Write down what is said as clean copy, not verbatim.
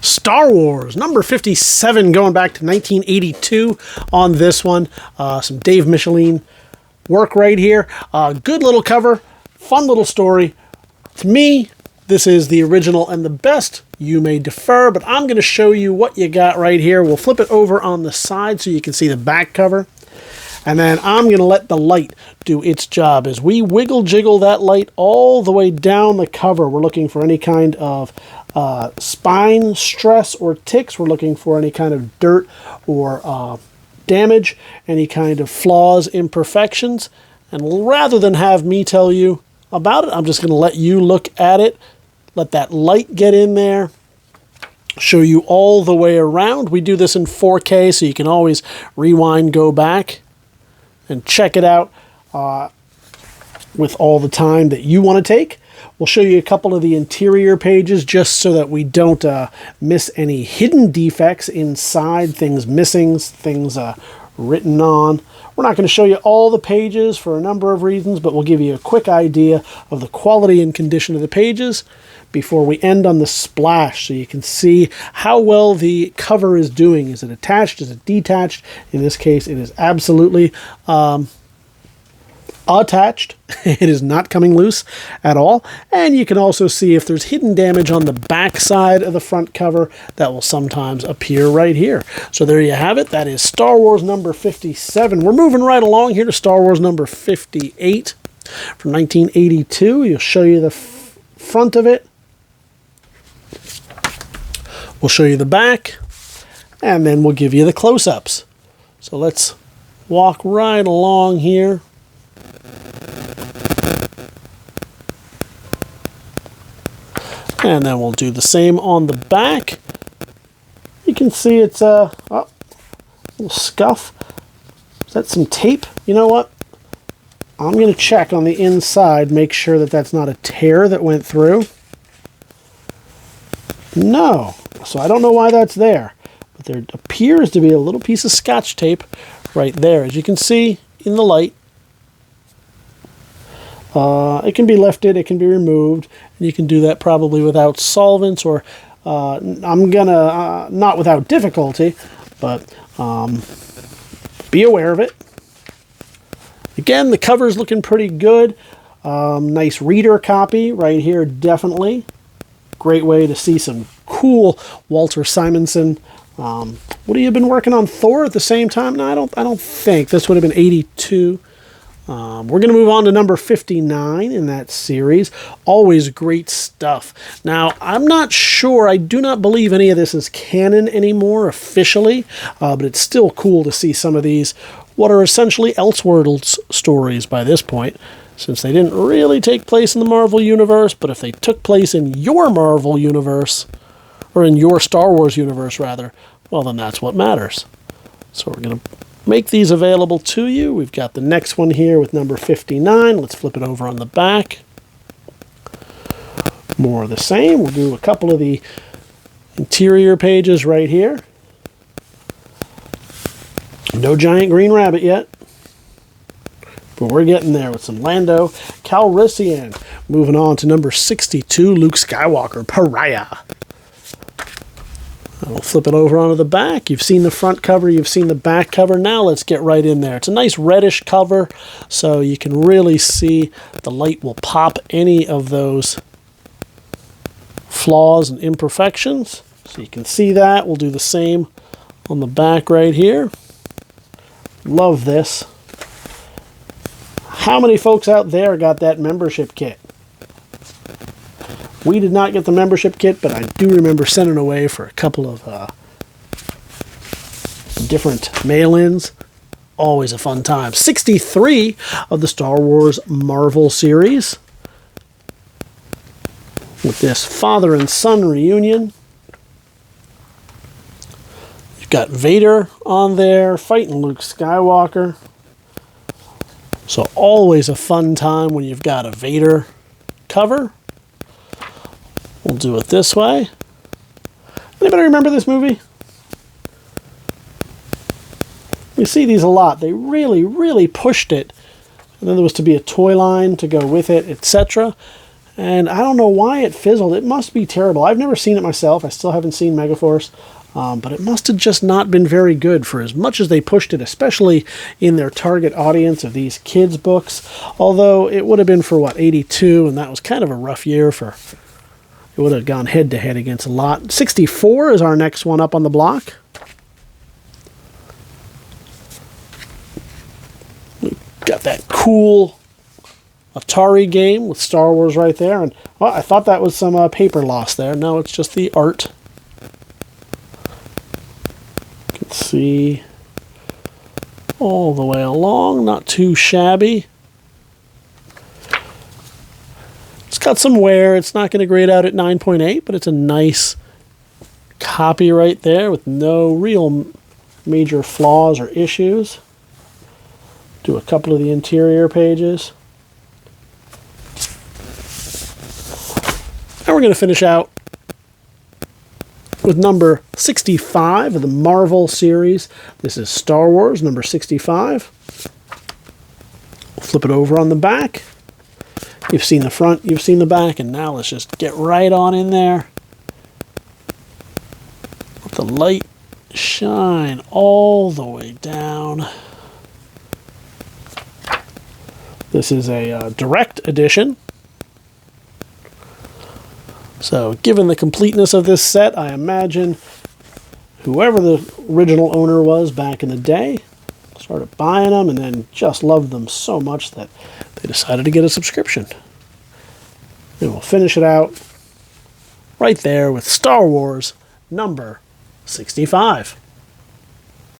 Star Wars, number 57, going back to 1982 on this one. Some Dave Michelin work right here. Good little cover, fun little story. To me, this is the original and the best. You may defer, but I'm going to show you what you got right here. We'll flip it over on the side so you can see the back cover. And then I'm going to let the light do its job as we wiggle jiggle that light all the way down the cover. We're looking for any kind of spine stress or ticks. We're looking for any kind of dirt or damage, any kind of flaws, imperfections. And rather than have me tell you about it, I'm just going to let you look at it, let that light get in there, show you all the way around. We do this in 4K, so you can always rewind, go back, and check it out with all the time that you want to take. We'll show you a couple of the interior pages just so that we don't miss any hidden defects inside, things missing, things written on. We're not going to show you all the pages for a number of reasons, but we'll give you a quick idea of the quality and condition of the pages before we end on the splash, so you can see how well the cover is doing. Is it attached? Is it detached? In this case, it is absolutely attached. It is not coming loose at all. And you can also see if there's hidden damage on the back side of the front cover that will sometimes appear right here. So there you have it. That is Star Wars number 57. We're moving right along here to Star Wars number 58 from 1982. You'll show you the front of it. We'll show you the back, and then we'll give you the close-ups. So let's walk right along here. And then we'll do the same on the back. You can see it's a little scuff. Is that some tape? You know what? I'm going to check on the inside, make sure that that's not a tear that went through. No. So I don't know why that's there. But there appears to be a little piece of Scotch tape right there. As you can see in the light, it can be lifted, it can be removed, and you can do that probably without solvents or I'm gonna not without difficulty, but be aware of it. Again, the cover's looking pretty good. Nice reader copy right here, definitely. Great way to see some cool Walter Simonson. What have you been working on, Thor, at the same time? No, I don't think. This would have been 82. We're going to move on to number 59 in that series. Always great stuff. Now, I'm not sure. I do not believe any of this is canon anymore officially, but it's still cool to see some of these, what are essentially Elseworlds stories by this point, since they didn't really take place in the Marvel Universe, but if they took place in your Marvel Universe, or in your Star Wars universe, rather, well, then that's what matters. So we're going to make these available to you. We've got the next one here with number 59. Let's flip it over on the back. More of the same. We'll do a couple of the interior pages right here. No giant green rabbit yet, but we're getting there with some Lando Calrissian. Moving on to number 62, Luke Skywalker, Pariah. We'll flip it over onto the back. You've seen the front cover, you've seen the back cover. Now let's get right in there. It's a nice reddish cover, so you can really see the light will pop any of those flaws and imperfections. So you can see that. We'll do the same on the back right here. Love this. How many folks out there got that membership kit? We did not get the membership kit, but I do remember sending away for a couple of different mail-ins. Always a fun time. 63 of the Star Wars Marvel series, with this father and son reunion. You've got Vader on there fighting Luke Skywalker. So always a fun time when you've got a Vader cover. We'll do it this way. Anybody remember this movie? We see these a lot. They really, really pushed it. And then there was to be a toy line to go with it, etc. And I don't know why it fizzled. It must be terrible. I've never seen it myself. I still haven't seen Megaforce. But it must have just not been very good for as much as they pushed it, especially in their target audience of these kids' books. Although it would have been for, what, 82, and that was kind of a rough year for... It would have gone head-to-head against a lot. 64 is our next one up on the block. We've got that cool Atari game with Star Wars right there. And well, I thought that was some paper loss there. No, it's just the art. You can see all the way along. Not too shabby. It's got some wear. It's not going to grade out at 9.8, but it's a nice copy right there with no real major flaws or issues. Do a couple of the interior pages. And we're going to finish out with number 65 of the Marvel series. This is Star Wars, number 65. We'll flip it over on the back. You've seen the front, you've seen the back, and now let's just get right on in there. Let the light shine all the way down. This is a direct edition. So, given the completeness of this set, I imagine whoever the original owner was back in the day started buying them and then just loved them so much that they decided to get a subscription. And we'll finish it out right there with Star Wars number 65.